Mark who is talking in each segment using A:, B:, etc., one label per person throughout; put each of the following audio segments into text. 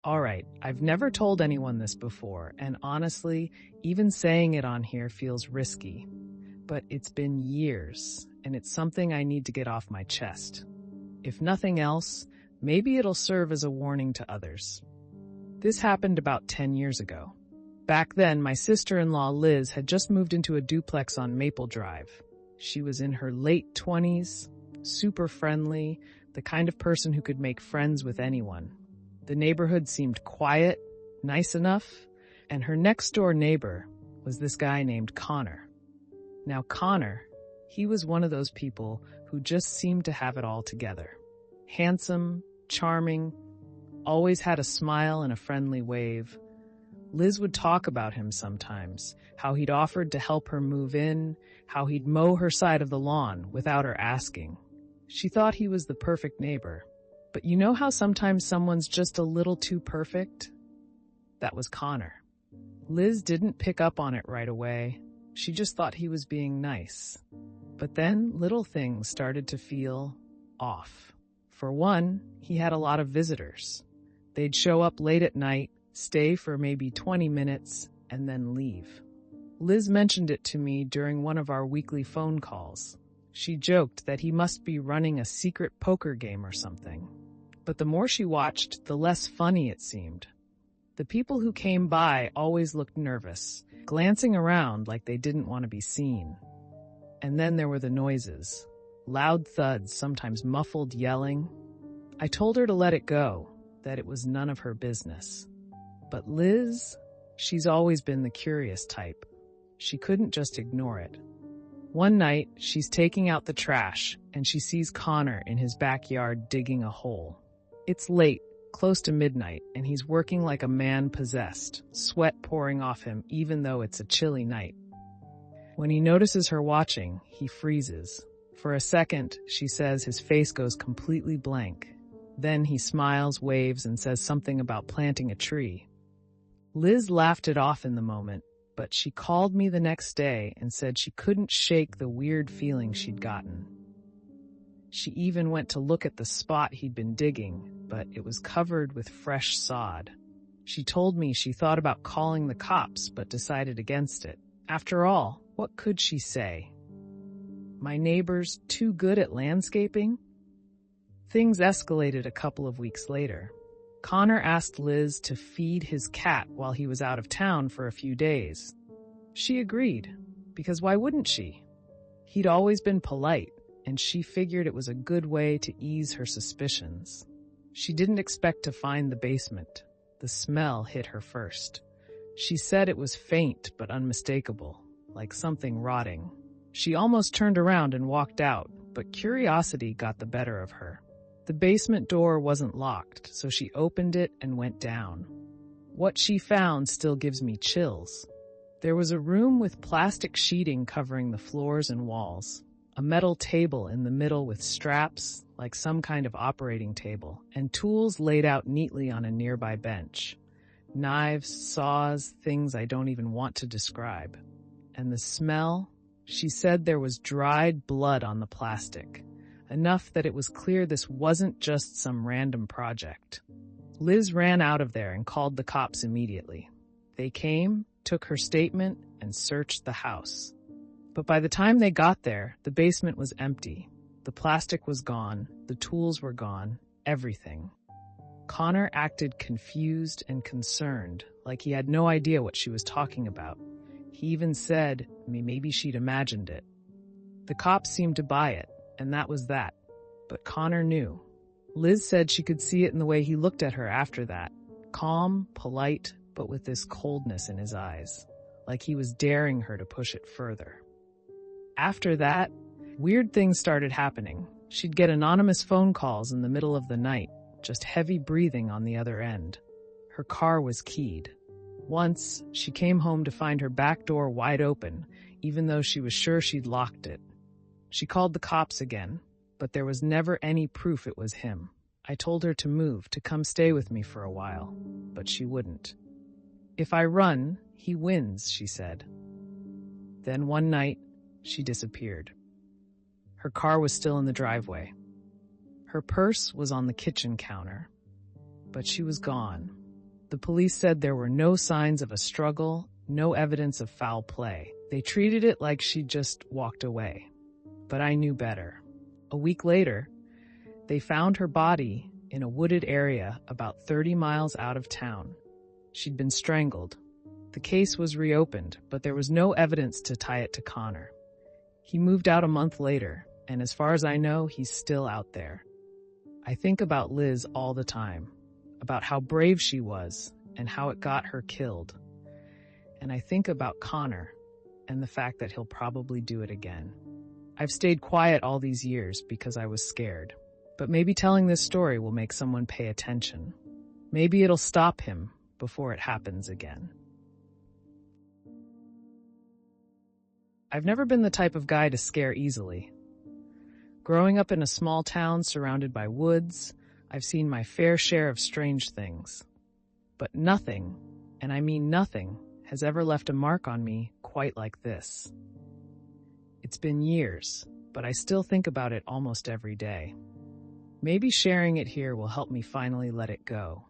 A: All right, I've never told anyone this before, and honestly, even saying it on here feels risky. But it's been years, and it's something I need to get off my chest. If nothing else, maybe it'll serve as a warning to others. This happened about 10 years ago. Back then, my sister-in-law Liz had just moved into a duplex on Maple Drive. She was in her late 20s, super friendly, the kind of person who could make friends with anyone. The neighborhood seemed quiet, nice enough, and her next-door neighbor was this guy named Connor. Now Connor, he was one of those people who just seemed to have it all together. Handsome, charming, always had a smile and a friendly wave. Liz would talk about him sometimes, how he'd offered to help her move in, how he'd mow her side of the lawn without her asking. She thought he was the perfect neighbor. But you know how sometimes someone's just a little too perfect? That was Connor. Liz didn't pick up on it right away. She just thought he was being nice. But then little things started to feel off. For one, he had a lot of visitors. They'd show up late at night, stay for maybe 20 minutes, and then leave. Liz mentioned it to me during one of our weekly phone calls. She joked that he must be running a secret poker game or something. But the more she watched, the less funny it seemed. The people who came by always looked nervous, glancing around like they didn't want to be seen. And then there were the noises. Loud thuds, sometimes muffled yelling. I told her to let it go, that it was none of her business. But Liz, she's always been the curious type. She couldn't just ignore it. One night, she's taking out the trash, and she sees Connor in his backyard digging a hole. It's late, close to midnight, and he's working like a man possessed, sweat pouring off him even though it's a chilly night. When he notices her watching, he freezes. For a second, she says his face goes completely blank. Then he smiles, waves, and says something about planting a tree. Liz laughed it off in the moment, but she called me the next day and said she couldn't shake the weird feeling she'd gotten. She even went to look at the spot he'd been digging, but it was covered with fresh sod. She told me she thought about calling the cops, but decided against it. After all, what could she say? My neighbor's too good at landscaping? Things escalated a couple of weeks later. Connor asked Liz to feed his cat while he was out of town for a few days. She agreed, because why wouldn't she? He'd always been polite, and she figured it was a good way to ease her suspicions. She didn't expect to find the basement. The smell hit her first. She said it was faint but unmistakable, like something rotting. She almost turned around and walked out, but curiosity got the better of her. The basement door wasn't locked, so she opened it and went down. What she found still gives me chills. There was a room with plastic sheeting covering the floors and walls, a metal table in the middle with straps, like some kind of operating table, and tools laid out neatly on a nearby bench. Knives, saws, things I don't even want to describe. And the smell? She said there was dried blood on the plastic. Enough that it was clear this wasn't just some random project. Liz ran out of there and called the cops immediately. They came, took her statement, and searched the house. But by the time they got there, the basement was empty. The plastic was gone, the tools were gone, everything. Connor acted confused and concerned, like he had no idea what she was talking about. He even said maybe she'd imagined it. The cops seemed to buy it. And that was that. But Connor knew. Liz said she could see it in the way he looked at her after that. Calm, polite, but with this coldness in his eyes. Like he was daring her to push it further. After that, weird things started happening. She'd get anonymous phone calls in the middle of the night, just heavy breathing on the other end. Her car was keyed. Once, she came home to find her back door wide open, even though she was sure she'd locked it. She called the cops again, but there was never any proof it was him. I told her to move, to come stay with me for a while, but she wouldn't. If I run, he wins, she said. Then one night, she disappeared. Her car was still in the driveway. Her purse was on the kitchen counter, but she was gone. The police said there were no signs of a struggle, no evidence of foul play. They treated it like she'd just walked away. But I knew better. A week later, they found her body in a wooded area about 30 miles out of town. She'd been strangled. The case was reopened, but there was no evidence to tie it to Connor. He moved out a month later, and as far as I know, he's still out there. I think about Liz all the time, about how brave she was and how it got her killed. And I think about Connor and the fact that he'll probably do it again. I've stayed quiet all these years because I was scared. But maybe telling this story will make someone pay attention. Maybe it'll stop him before it happens again. I've never been the type of guy to scare easily. Growing up in a small town surrounded by woods, I've seen my fair share of strange things. But nothing, and I mean nothing, has ever left a mark on me quite like this. It's been years, but I still think about it almost every day. Maybe sharing it here will help me finally let it go.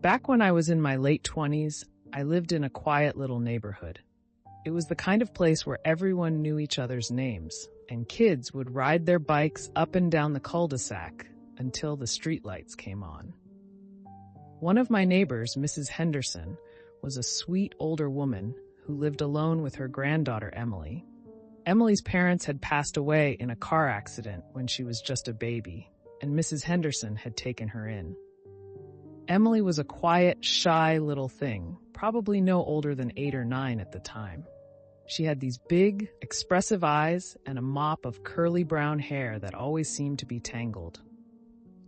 A: Back when I was in my late 20s, I lived in a quiet little neighborhood. It was the kind of place where everyone knew each other's names, and kids would ride their bikes up and down the cul-de-sac until the streetlights came on. One of my neighbors, Mrs. Henderson, was a sweet older woman who lived alone with her granddaughter, Emily. Emily's parents had passed away in a car accident when she was just a baby, and Mrs. Henderson had taken her in. Emily was a quiet, shy little thing, probably no older than 8 or 9 at the time. She had these big, expressive eyes and a mop of curly brown hair that always seemed to be tangled.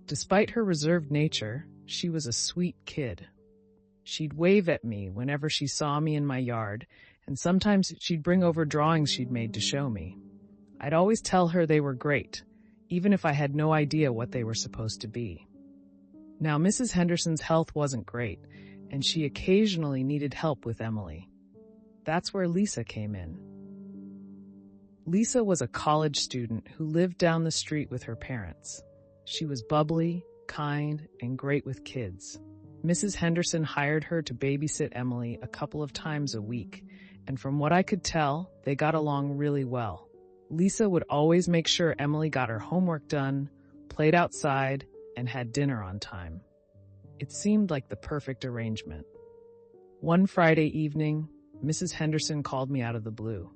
A: Despite her reserved nature, she was a sweet kid. She'd wave at me whenever she saw me in my yard, and sometimes she'd bring over drawings she'd made to show me. I'd always tell her they were great, even if I had no idea what they were supposed to be. Now, Mrs. Henderson's health wasn't great, and she occasionally needed help with Emily. That's where Lisa came in. Lisa was a college student who lived down the street with her parents. She was bubbly, kind, and great with kids. Mrs. Henderson hired her to babysit Emily a couple of times a week, and from what I could tell, they got along really well. Lisa would always make sure Emily got her homework done, played outside, and had dinner on time. It seemed like the perfect arrangement. One Friday evening, Mrs. Henderson called me out of the blue.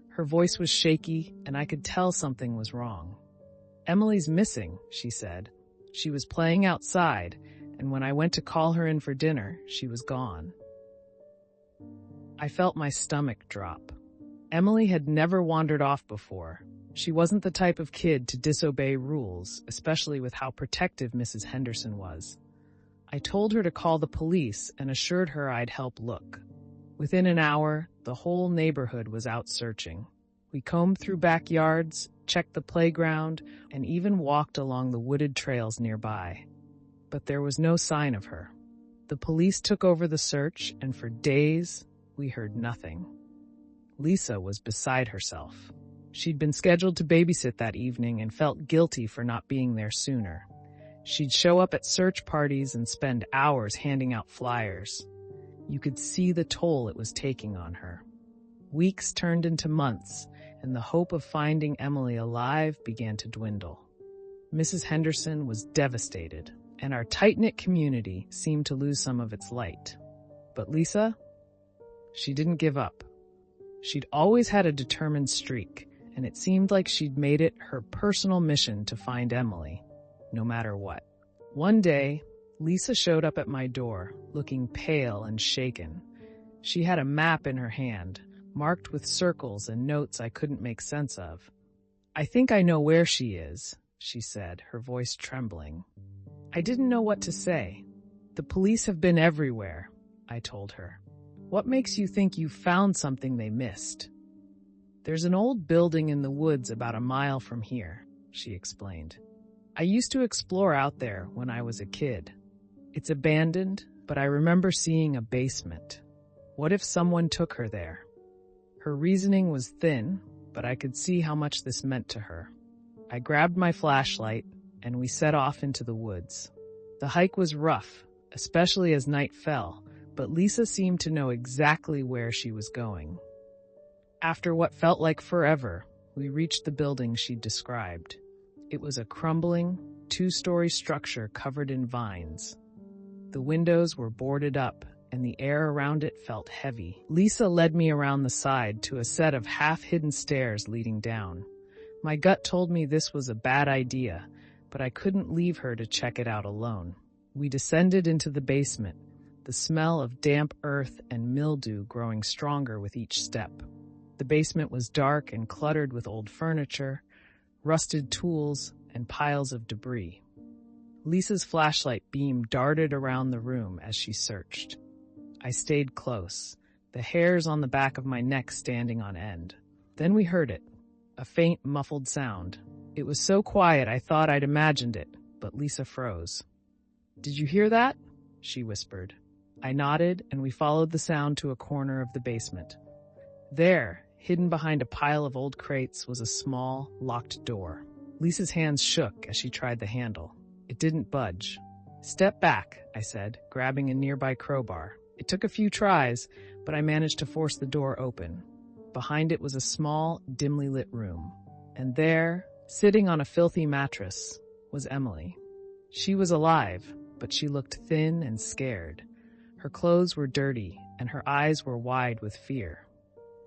A: Her voice was shaky, and I could tell something was wrong. "Emily's missing," she said. "She was playing outside, and when I went to call her in for dinner, she was gone." I felt my stomach drop. Emily had never wandered off before. She wasn't the type of kid to disobey rules, especially with how protective Mrs. Henderson was. I told her to call the police and assured her I'd help look. Within an hour, the whole neighborhood was out searching. We combed through backyards, checked the playground, and even walked along the wooded trails nearby. But there was no sign of her. The police took over the search, and for days, we heard nothing. Lisa was beside herself. She'd been scheduled to babysit that evening and felt guilty for not being there sooner. She'd show up at search parties and spend hours handing out flyers. You could see the toll it was taking on her. Weeks turned into months, and the hope of finding Emily alive began to dwindle. Mrs. Henderson was devastated, and our tight-knit community seemed to lose some of its light. But Lisa? She didn't give up. She'd always had a determined streak, and it seemed like she'd made it her personal mission to find Emily, no matter what. One day, Lisa showed up at my door, looking pale and shaken. She had a map in her hand, marked with circles and notes I couldn't make sense of. "I think I know where she is," she said, her voice trembling. I didn't know what to say. "The police have been everywhere," I told her. "What makes you think you found something they missed?" "There's an old building in the woods about a mile from here," she explained. "I used to explore out there when I was a kid. It's abandoned, but I remember seeing a basement. What if someone took her there?" Her reasoning was thin, but I could see how much this meant to her. I grabbed my flashlight, and we set off into the woods. The hike was rough, especially as night fell, but Lisa seemed to know exactly where she was going. After what felt like forever, we reached the building she'd described. It was a crumbling, two-story structure covered in vines. The windows were boarded up, and the air around it felt heavy. Lisa led me around the side to a set of half-hidden stairs leading down. My gut told me this was a bad idea, but I couldn't leave her to check it out alone. We descended into the basement, the smell of damp earth and mildew growing stronger with each step. The basement was dark and cluttered with old furniture, rusted tools, and piles of debris. Lisa's flashlight beam darted around the room as she searched. I stayed close, the hairs on the back of my neck standing on end. Then we heard it, a faint, muffled sound. It was so quiet I thought I'd imagined it, but Lisa froze. "Did you hear that?" she whispered. I nodded, and we followed the sound to a corner of the basement. There, hidden behind a pile of old crates, was a small, locked door. Lisa's hands shook as she tried the handle. It didn't budge. "Step back," I said, grabbing a nearby crowbar. It took a few tries, but I managed to force the door open. Behind it was a small, dimly lit room. And there, sitting on a filthy mattress, was Emily. She was alive, but she looked thin and scared. Her clothes were dirty, and her eyes were wide with fear.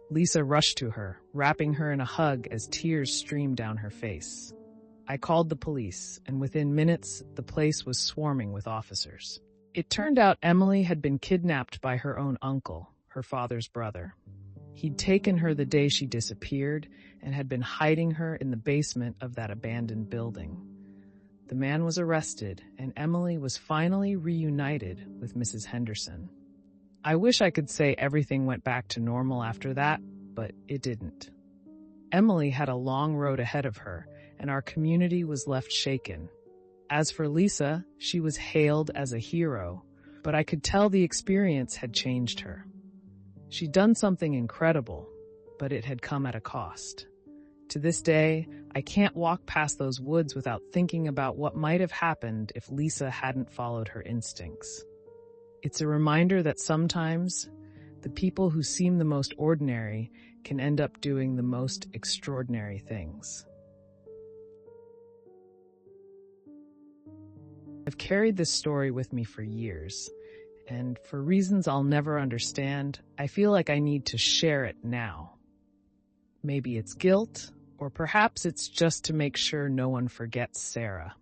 A: Lisa rushed to her, wrapping her in a hug as tears streamed down her face. I called the police, and within minutes, the place was swarming with officers. It turned out Emily had been kidnapped by her own uncle, her father's brother. He'd taken her the day she disappeared and had been hiding her in the basement of that abandoned building. The man was arrested, and Emily was finally reunited with Mrs. Henderson. I wish I could say everything went back to normal after that, but it didn't. Emily had a long road ahead of her, and our community was left shaken. As for Lisa, she was hailed as a hero, but I could tell the experience had changed her. She'd done something incredible, but it had come at a cost. To this day, I can't walk past those woods without thinking about what might have happened if Lisa hadn't followed her instincts. It's a reminder that sometimes the people who seem the most ordinary can end up doing the most extraordinary things. I've carried this story with me for years, and for reasons I'll never understand, I feel like I need to share it now. Maybe it's guilt, or perhaps it's just to make sure no one forgets Sarah.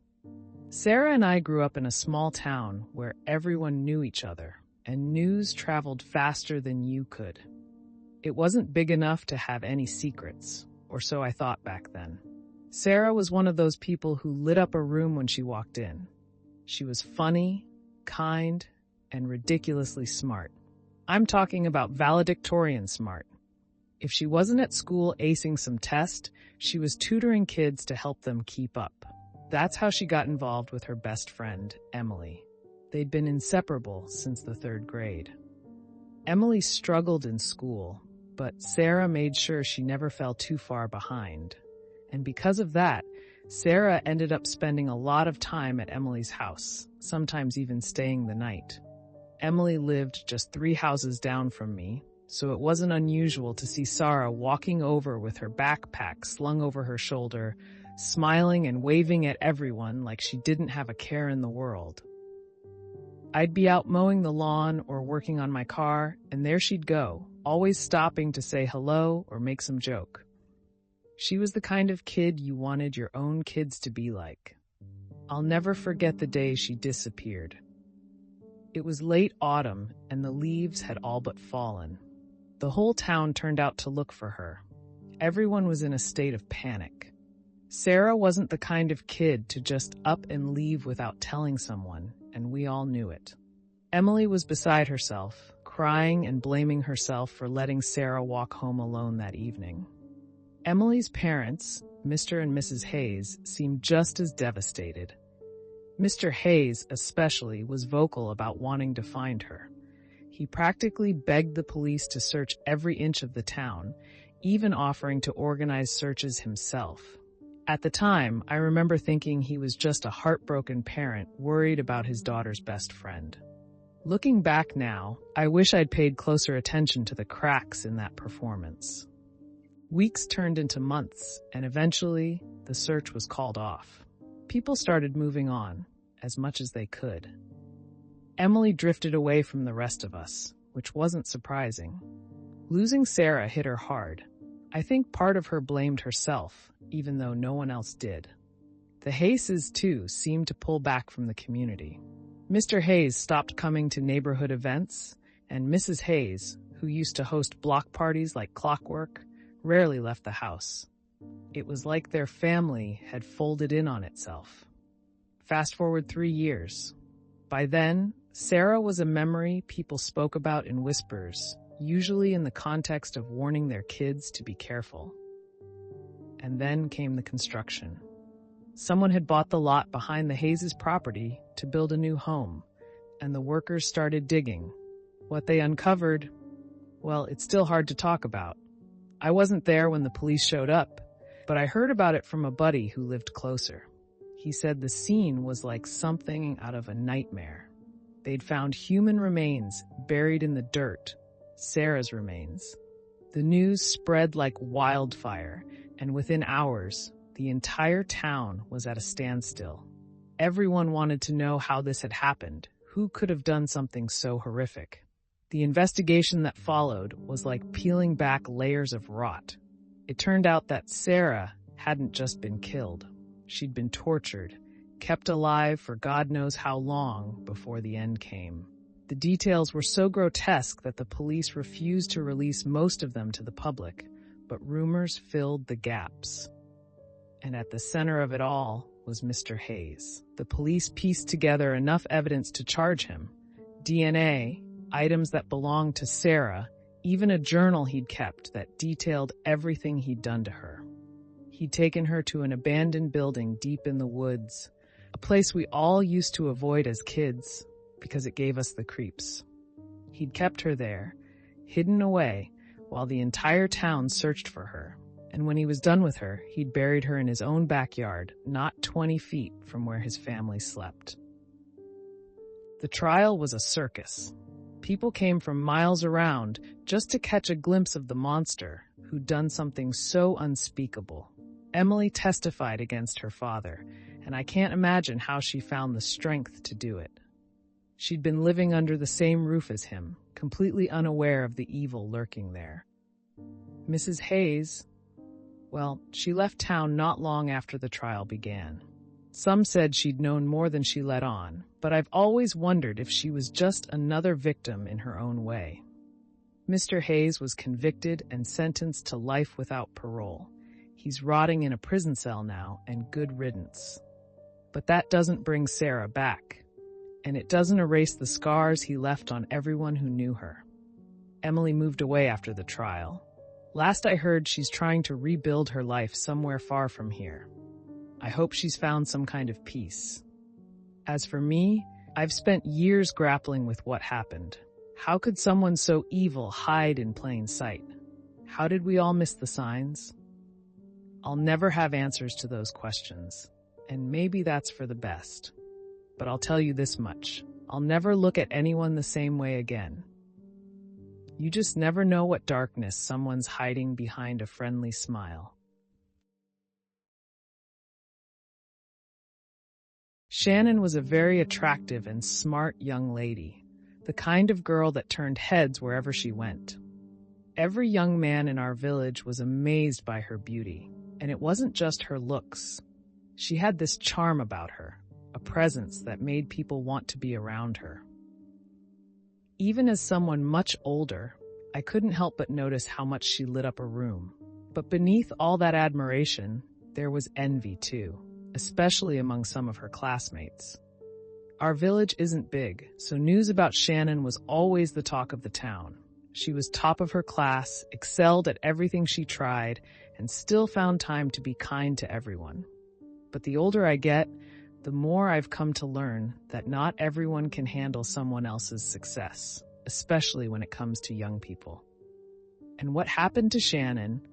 A: Sarah and I grew up in a small town where everyone knew each other, and news traveled faster than you could. It wasn't big enough to have any secrets, or so I thought back then. Sarah was one of those people who lit up a room when she walked in. She was funny, kind, and ridiculously smart. I'm talking about valedictorian smart. If she wasn't at school acing some test, she was tutoring kids to help them keep up. That's how she got involved with her best friend, Emily. They'd been inseparable since the 3rd grade. Emily struggled in school, but Sarah made sure she never fell too far behind. And because of that, Sarah ended up spending a lot of time at Emily's house, sometimes even staying the night. Emily lived just 3 houses down from me, so it wasn't unusual to see Sarah walking over with her backpack slung over her shoulder, smiling and waving at everyone like she didn't have a care in the world. I'd be out mowing the lawn or working on my car, and there she'd go, always stopping to say hello or make some joke. She was the kind of kid you wanted your own kids to be like. I'll never forget the day she disappeared. It was late autumn, and the leaves had all but fallen. The whole town turned out to look for her. Everyone was in a state of panic. Sarah wasn't the kind of kid to just up and leave without telling someone, and we all knew it. Emily was beside herself, crying and blaming herself for letting Sarah walk home alone that evening. Emily's parents, Mr. and Mrs. Hayes, seemed just as devastated. Mr. Hayes, especially, was vocal about wanting to find her. He practically begged the police to search every inch of the town, even offering to organize searches himself. At the time, I remember thinking he was just a heartbroken parent worried about his daughter's best friend. Looking back now, I wish I'd paid closer attention to the cracks in that performance. Weeks turned into months, and eventually, the search was called off. People started moving on, as much as they could. Emily drifted away from the rest of us, which wasn't surprising. Losing Sarah hit her hard. I think part of her blamed herself, even though no one else did. The Hayeses, too, seemed to pull back from the community. Mr. Hayes stopped coming to neighborhood events, and Mrs. Hayes, who used to host block parties like clockwork, rarely left the house. It was like their family had folded in on itself. Fast forward 3 years. By then, Sarah was a memory people spoke about in whispers, usually in the context of warning their kids to be careful. And then came the construction. Someone had bought the lot behind the Hayes' property to build a new home, and the workers started digging. What they uncovered, well, it's still hard to talk about. I wasn't there when the police showed up, but I heard about it from a buddy who lived closer. He said the scene was like something out of a nightmare. They'd found human remains buried in the dirt, Sarah's remains. The news spread like wildfire, and within hours, the entire town was at a standstill. Everyone wanted to know how this had happened. Who could have done something so horrific? The investigation that followed was like peeling back layers of rot. It turned out that Sarah hadn't just been killed. She'd been tortured, kept alive for God knows how long before the end came. The details were so grotesque that the police refused to release most of them to the public, but rumors filled the gaps. And at the center of it all was Mr. Hayes. The police pieced together enough evidence to charge him. DNA, items that belonged to Sarah, even a journal he'd kept that detailed everything he'd done to her. He'd taken her to an abandoned building deep in the woods, a place we all used to avoid as kids because it gave us the creeps. He'd kept her there, hidden away, while the entire town searched for her. And when he was done with her, he'd buried her in his own backyard, not 20 feet from where his family slept. The trial was a circus. People came from miles around just to catch a glimpse of the monster who'd done something so unspeakable. Emily testified against her father, and I can't imagine how she found the strength to do it. She'd been living under the same roof as him, completely unaware of the evil lurking there. Mrs. Hayes, well, she left town not long after the trial began. Some said she'd known more than she let on, but I've always wondered if she was just another victim in her own way. Mr. Hayes was convicted and sentenced to life without parole. He's rotting in a prison cell now, and good riddance. But that doesn't bring Sarah back, and it doesn't erase the scars he left on everyone who knew her. Emily moved away after the trial. Last I heard, she's trying to rebuild her life somewhere far from here. I hope she's found some kind of peace. As for me, I've spent years grappling with what happened. How could someone so evil hide in plain sight? How did we all miss the signs? I'll never have answers to those questions, and maybe that's for the best. But I'll tell you this much. I'll never look at anyone the same way again. You just never know what darkness someone's hiding behind a friendly smile. Shannon was a very attractive and smart young lady, the kind of girl that turned heads wherever she went. Every young man in our village was amazed by her beauty, and it wasn't just her looks. She had this charm about her, a presence that made people want to be around her. Even as someone much older, I couldn't help but notice how much she lit up a room. But beneath all that admiration, there was envy too, especially among some of her classmates. Our village isn't big, so news about Shannon was always the talk of the town. She was top of her class, excelled at everything she tried, and still found time to be kind to everyone. But the older I get, the more I've come to learn that not everyone can handle someone else's success, especially when it comes to young people. And what happened to Shannon,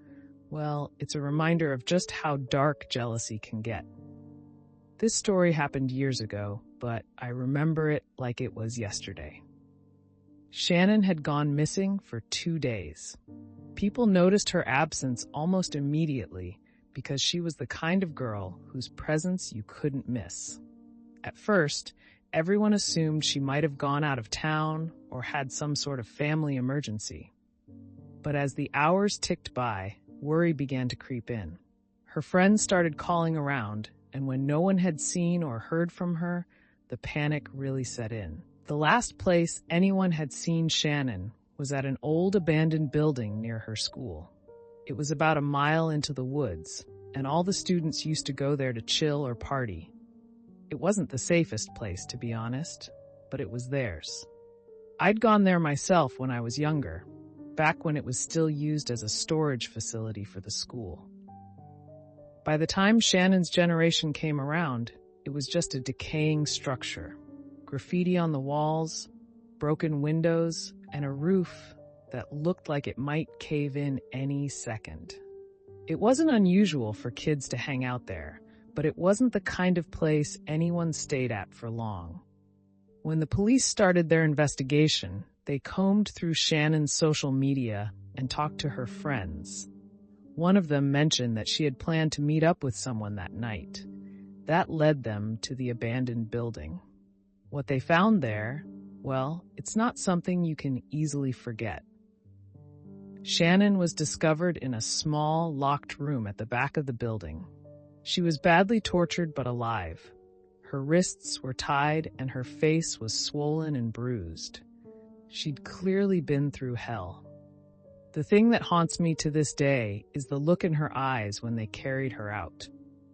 A: well, it's a reminder of just how dark jealousy can get. This story happened years ago, but I remember it like it was yesterday. Shannon had gone missing for 2 days. People noticed her absence almost immediately because she was the kind of girl whose presence you couldn't miss. At first, everyone assumed she might have gone out of town or had some sort of family emergency. But as the hours ticked by, worry began to creep in. Her friends started calling around, and when no one had seen or heard from her, the panic really set in. The last place anyone had seen Shannon was at an old abandoned building near her school. It was about a mile into the woods, and all the students used to go there to chill or party. It wasn't the safest place, to be honest, but it was theirs. I'd gone there myself when I was younger, back when it was still used as a storage facility for the school. By the time Shannon's generation came around, it was just a decaying structure. Graffiti on the walls, broken windows, and a roof that looked like it might cave in any second. It wasn't unusual for kids to hang out there, but it wasn't the kind of place anyone stayed at for long. When the police started their investigation, they combed through Shannon's social media and talked to her friends. One of them mentioned that she had planned to meet up with someone that night. That led them to the abandoned building. What they found there, well, it's not something you can easily forget. Shannon was discovered in a small, locked room at the back of the building. She was badly tortured but alive. Her wrists were tied and her face was swollen and bruised. She'd clearly been through hell. The thing that haunts me to this day is the look in her eyes when they carried her out.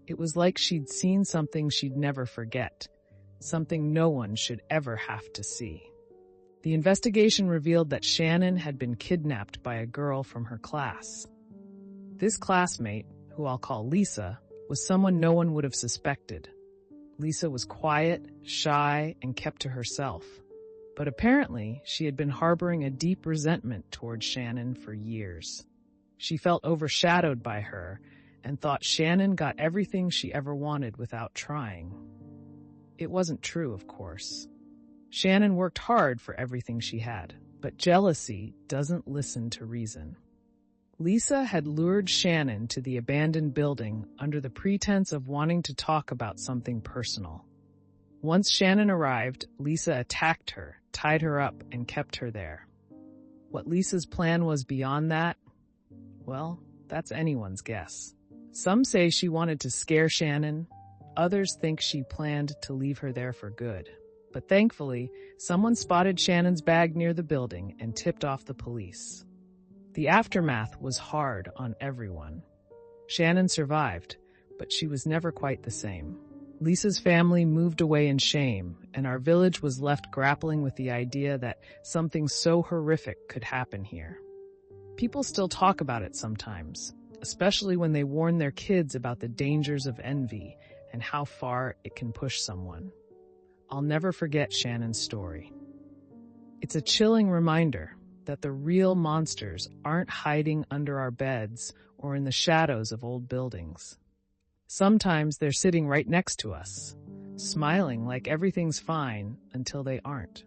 A: It was like she'd seen something she'd never forget, something no one should ever have to see. The investigation revealed that Shannon had been kidnapped by a girl from her class. This classmate, who I'll call Lisa, was someone no one would have suspected. Lisa was quiet, shy, and kept to herself. But apparently, she had been harboring a deep resentment toward Shannon for years. She felt overshadowed by her and thought Shannon got everything she ever wanted without trying. It wasn't true, of course. Shannon worked hard for everything she had, but jealousy doesn't listen to reason. Lisa had lured Shannon to the abandoned building under the pretense of wanting to talk about something personal. Once Shannon arrived, Lisa attacked her, tied her up, and kept her there. What Lisa's plan was beyond that? Well, that's anyone's guess. Some say she wanted to scare Shannon. Others think she planned to leave her there for good. But thankfully, someone spotted Shannon's bag near the building and tipped off the police. The aftermath was hard on everyone. Shannon survived, but she was never quite the same. Lisa's family moved away in shame, and our village was left grappling with the idea that something so horrific could happen here. People still talk about it sometimes, especially when they warn their kids about the dangers of envy and how far it can push someone. I'll never forget Shannon's story. It's a chilling reminder that the real monsters aren't hiding under our beds or in the shadows of old buildings. Sometimes they're sitting right next to us, smiling like everything's fine until they aren't.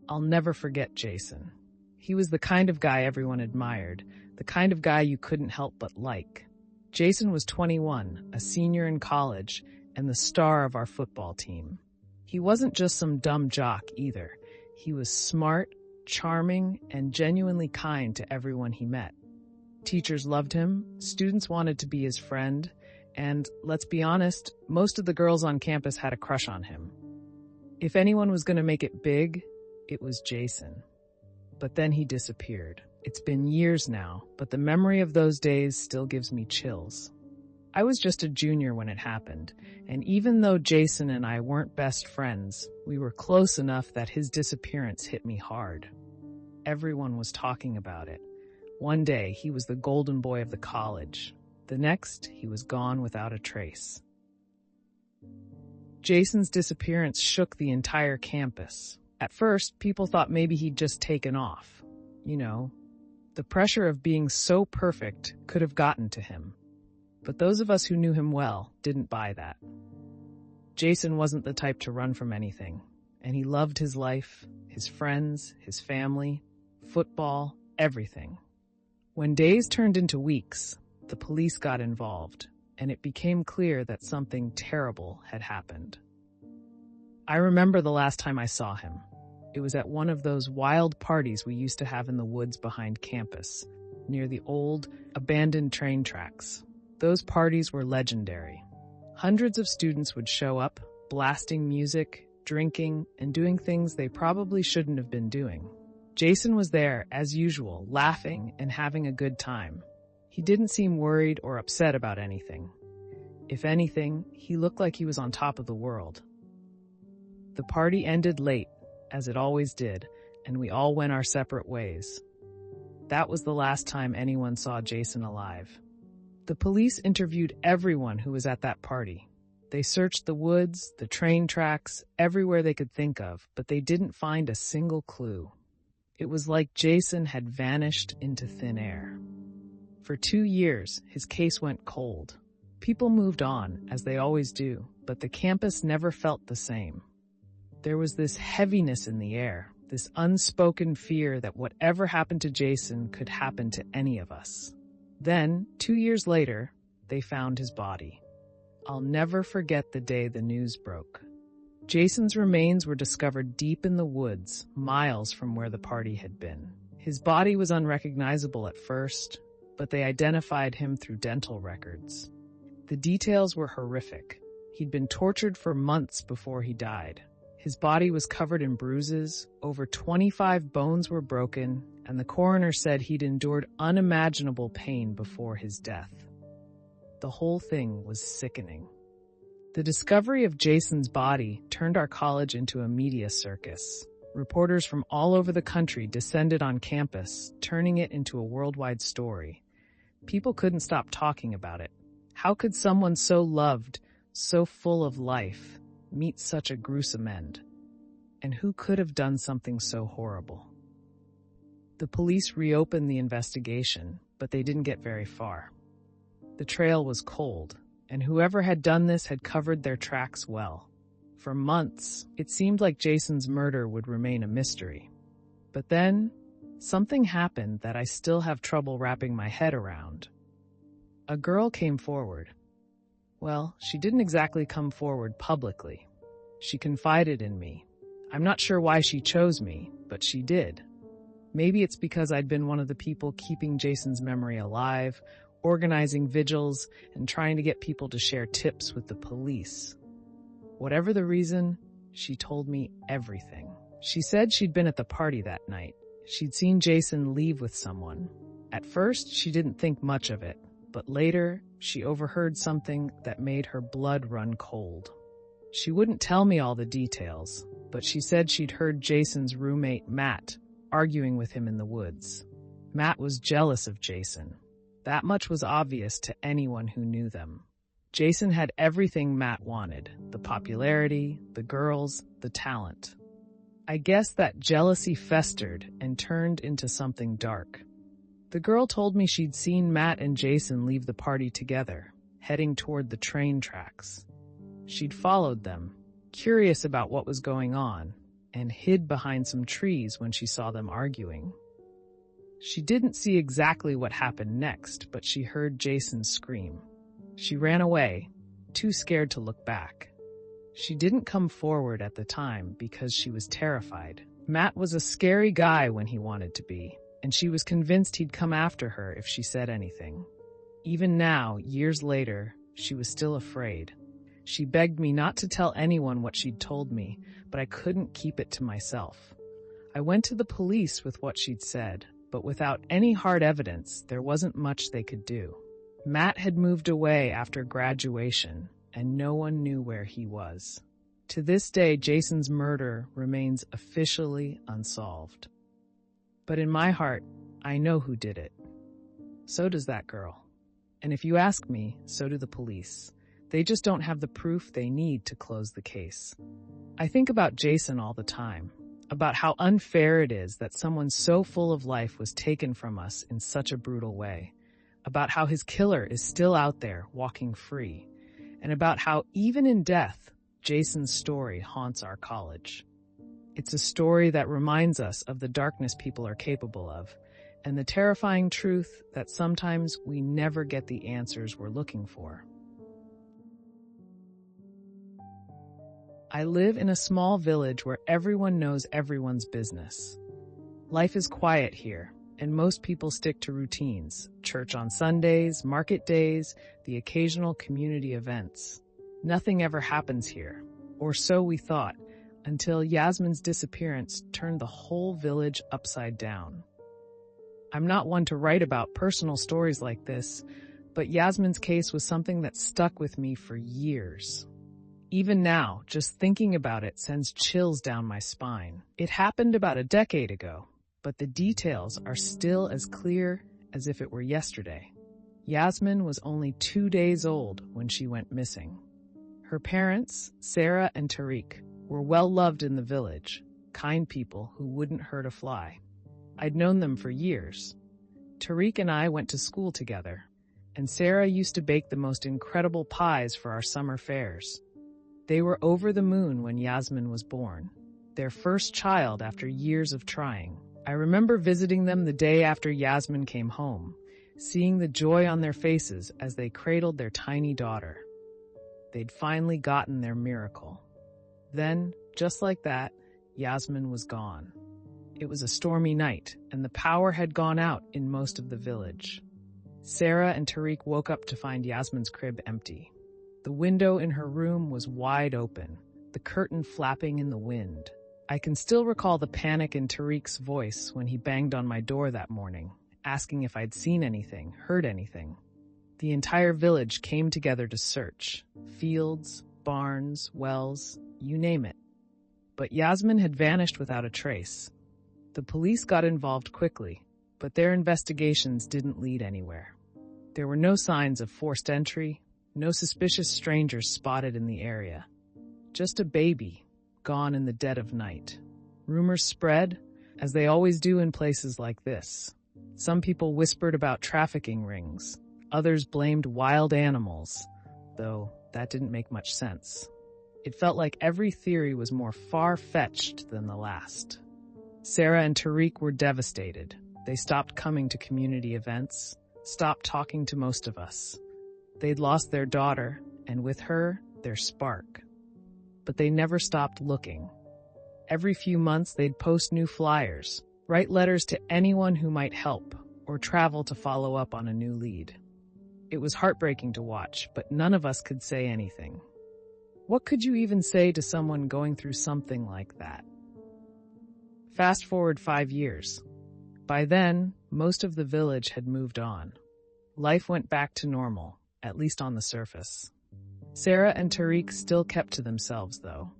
A: I'll never forget Jason. He was the kind of guy everyone admired, the kind of guy you couldn't help but like. Jason was 21, a senior in college, and the star of our football team. He wasn't just some dumb jock either. He was smart, charming, and genuinely kind to everyone he met. Teachers loved him, students wanted to be his friend, and, let's be honest, most of the girls on campus had a crush on him. If anyone was going to make it big, it was Jason. But then he disappeared. It's been years now, but the memory of those days still gives me chills. I was just a junior when it happened, and even though Jason and I weren't best friends, we were close enough that his disappearance hit me hard. Everyone was talking about it. One day, he was the golden boy of the college. The next, he was gone without a trace. Jason's disappearance shook the entire campus. At first, people thought maybe he'd just taken off. You know, the pressure of being so perfect could have gotten to him. But those of us who knew him well didn't buy that. Jason wasn't the type to run from anything, and he loved his life, his friends, his family, football, everything. When days turned into weeks, the police got involved, and it became clear that something terrible had happened. I remember the last time I saw him. It was at one of those wild parties we used to have in the woods behind campus, near the old, abandoned train tracks. Those parties were legendary. Hundreds of students would show up, blasting music, drinking, and doing things they probably shouldn't have been doing. Jason was there, as usual, laughing and having a good time. He didn't seem worried or upset about anything. If anything, he looked like he was on top of the world. The party ended late, as it always did, and we all went our separate ways. That was the last time anyone saw Jason alive. The police interviewed everyone who was at that party. They searched the woods, the train tracks, everywhere they could think of, but they didn't find a single clue. It was like Jason had vanished into thin air. For 2 years, his case went cold. People moved on, as they always do, but the campus never felt the same. There was this heaviness in the air, this unspoken fear that whatever happened to Jason could happen to any of us. Then, 2 years later, they found his body. I'll never forget the day the news broke. Jason's remains were discovered deep in the woods, miles from where the party had been. His body was unrecognizable at first, but they identified him through dental records. The details were horrific. He'd been tortured for months before he died. His body was covered in bruises, over 25 bones were broken, and the coroner said he'd endured unimaginable pain before his death. The whole thing was sickening. The discovery of Jason's body turned our college into a media circus. Reporters from all over the country descended on campus, turning it into a worldwide story. People couldn't stop talking about it. How could someone so loved, so full of life, meet such a gruesome end? And who could have done something so horrible? The police reopened the investigation, but they didn't get very far. The trail was cold, and whoever had done this had covered their tracks well. For months, it seemed like Jason's murder would remain a mystery. But then, something happened that I still have trouble wrapping my head around. A girl came forward. Well, she didn't exactly come forward publicly. She confided in me. I'm not sure why she chose me, but she did. Maybe it's because I'd been one of the people keeping Jason's memory alive, organizing vigils, and trying to get people to share tips with the police. Whatever the reason, she told me everything. She said she'd been at the party that night. She'd seen Jason leave with someone. At first, she didn't think much of it, but later, she overheard something that made her blood run cold. She wouldn't tell me all the details, but she said she'd heard Jason's roommate, Matt, arguing with him in the woods. Matt was jealous of Jason. That much was obvious to anyone who knew them. Jason had everything Matt wanted: the popularity, the girls, the talent. I guess that jealousy festered and turned into something dark. The girl told me she'd seen Matt and Jason leave the party together, heading toward the train tracks. She'd followed them, curious about what was going on, and hid behind some trees when she saw them arguing. She didn't see exactly what happened next, but she heard Jason scream. She ran away, too scared to look back. She didn't come forward at the time because she was terrified. Matt was a scary guy when he wanted to be, and she was convinced he'd come after her if she said anything. Even now, years later, she was still afraid. She begged me not to tell anyone what she'd told me, but I couldn't keep it to myself. I went to the police with what she'd said, but without any hard evidence, there wasn't much they could do. Matt had moved away after graduation, and no one knew where he was. To this day, Jason's murder remains officially unsolved. But in my heart, I know who did it. So does that girl. And if you ask me, so do the police. They just don't have the proof they need to close the case. I think about Jason all the time, about how unfair it is that someone so full of life was taken from us in such a brutal way, about how his killer is still out there walking free, and about how even in death, Jason's story haunts our college. It's a story that reminds us of the darkness people are capable of, and the terrifying truth that sometimes we never get the answers we're looking for. I live in a small village where everyone knows everyone's business. Life is quiet here, and most people stick to routines: church on Sundays, market days, the occasional community events. Nothing ever happens here, or so we thought, until Yasmin's disappearance turned the whole village upside down. I'm not one to write about personal stories like this, but Yasmin's case was something that stuck with me for years. Even now, just thinking about it sends chills down my spine. It happened about a decade ago, but the details are still as clear as if it were yesterday. Yasmin was only 2 days old when she went missing. Her parents, Sarah and Tariq, were well loved in the village, kind people who wouldn't hurt a fly. I'd known them for years. Tariq and I went to school together, and Sarah used to bake the most incredible pies for our summer fairs. They were over the moon when Yasmin was born, their first child after years of trying. I remember visiting them the day after Yasmin came home, seeing the joy on their faces as they cradled their tiny daughter. They'd finally gotten their miracle. Then, just like that, Yasmin was gone. It was a stormy night, and the power had gone out in most of the village. Sarah and Tariq woke up to find Yasmin's crib empty. The window in her room was wide open, the curtain flapping in the wind. I can still recall the panic in Tariq's voice when he banged on my door that morning, asking if I'd seen anything, heard anything. The entire village came together to search. Fields, barns, wells, you name it. But Yasmin had vanished without a trace. The police got involved quickly, but their investigations didn't lead anywhere. There were no signs of forced entry, no suspicious strangers spotted in the area. Just a baby, gone in the dead of night. Rumors spread, as they always do in places like this. Some people whispered about trafficking rings. Others blamed wild animals, though that didn't make much sense. It felt like every theory was more far-fetched than the last. Sarah and Tariq were devastated. They stopped coming to community events, stopped talking to most of us. They'd lost their daughter, and with her, their spark. But they never stopped looking. Every few months, they'd post new flyers, write letters to anyone who might help, or travel to follow up on a new lead. It was heartbreaking to watch, but none of us could say anything. What could you even say to someone going through something like that? Fast forward 5 years. By then, most of the village had moved on. Life went back to normal, at least on the surface. Sarah and Tariq still kept to themselves, though.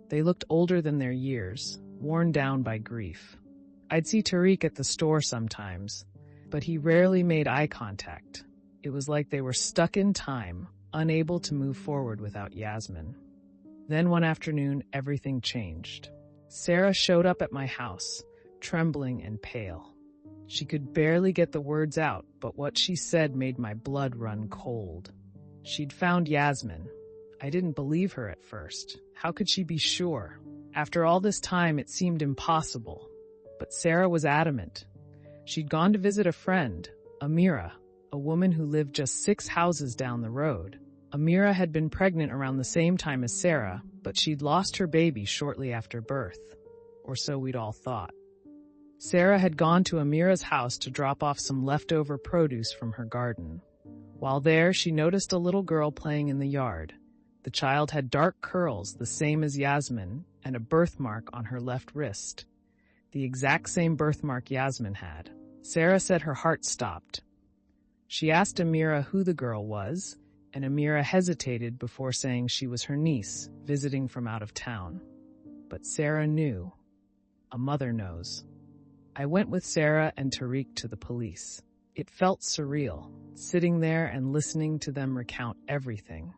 A: They looked older than their years, worn down by grief. I'd see Tariq at the store sometimes, but he rarely made eye contact. It was like they were stuck in time, unable to move forward without Yasmin. Then one afternoon, everything changed. Sarah showed up at my house, trembling and pale. She could barely get the words out, but what she said made my blood run cold. She'd found Yasmin. I didn't believe her at first. How could she be sure? After all this time, it seemed impossible. But Sarah was adamant. She'd gone to visit a friend, Amira, a woman who lived just 6 houses down the road. Amira had been pregnant around the same time as Sarah, but she'd lost her baby shortly after birth. Or so we'd all thought. Sarah had gone to Amira's house to drop off some leftover produce from her garden. While there, she noticed a little girl playing in the yard. The child had dark curls, the same as Yasmin, and a birthmark on her left wrist. The exact same birthmark Yasmin had. Sarah said her heart stopped. She asked Amira who the girl was, and Amira hesitated before saying she was her niece, visiting from out of town. But Sarah knew. A mother knows. I went with Sarah and Tariq to the police. It felt surreal, sitting there and listening to them recount everything.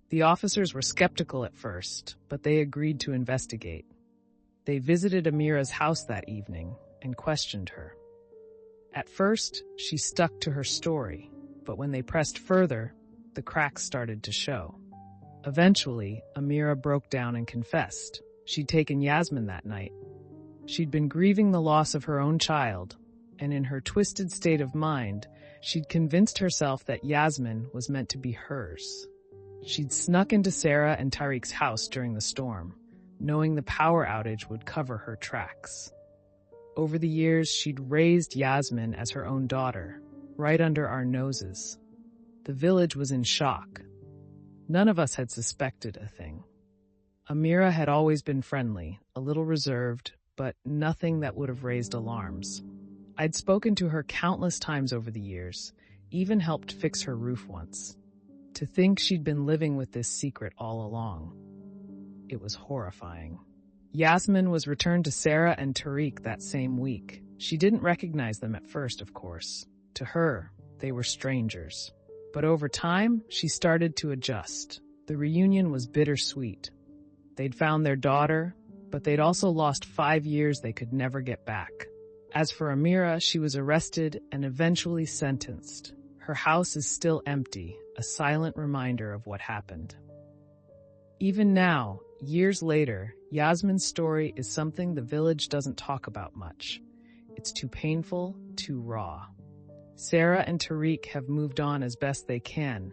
A: The officers were skeptical at first, but they agreed to investigate. They visited Amira's house that evening and questioned her. At first, she stuck to her story, but when they pressed further, the cracks started to show. Eventually, Amira broke down and confessed. She'd taken Yasmin that night. She'd been grieving the loss of her own child, and in her twisted state of mind, she'd convinced herself that Yasmin was meant to be hers. She'd snuck into Sarah and Tariq's house during the storm, knowing the power outage would cover her tracks. Over the years, she'd raised Yasmin as her own daughter, right under our noses. The village was in shock. None of us had suspected a thing. Amira had always been friendly, a little reserved, but nothing that would have raised alarms. I'd spoken to her countless times over the years, even helped fix her roof once. To think she'd been living with this secret all along. It was horrifying. Yasmin was returned to Sarah and Tariq that same week. She didn't recognize them at first, of course. To her, they were strangers. But over time, she started to adjust. The reunion was bittersweet. They'd found their daughter, but they'd also lost 5 years they could never get back. As for Amira, she was arrested and eventually sentenced. Her house is still empty, a silent reminder of what happened. Even now, years later, Yasmin's story is something the village doesn't talk about much. It's too painful, too raw. Sarah and Tariq have moved on as best they can,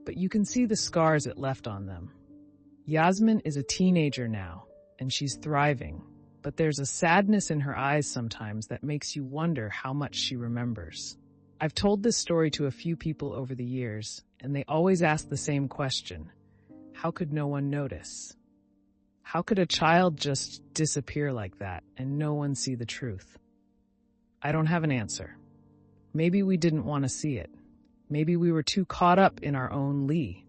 A: but you can see the scars it left on them. Yasmin is a teenager now, and she's thriving, but there's a sadness in her eyes sometimes that makes you wonder how much she remembers. I've told this story to a few people over the years, and they always ask the same question. How could no one notice? How could a child just disappear like that and no one see the truth? I don't have an answer. Maybe we didn't want to see it. Maybe we were too caught up in our own Lee.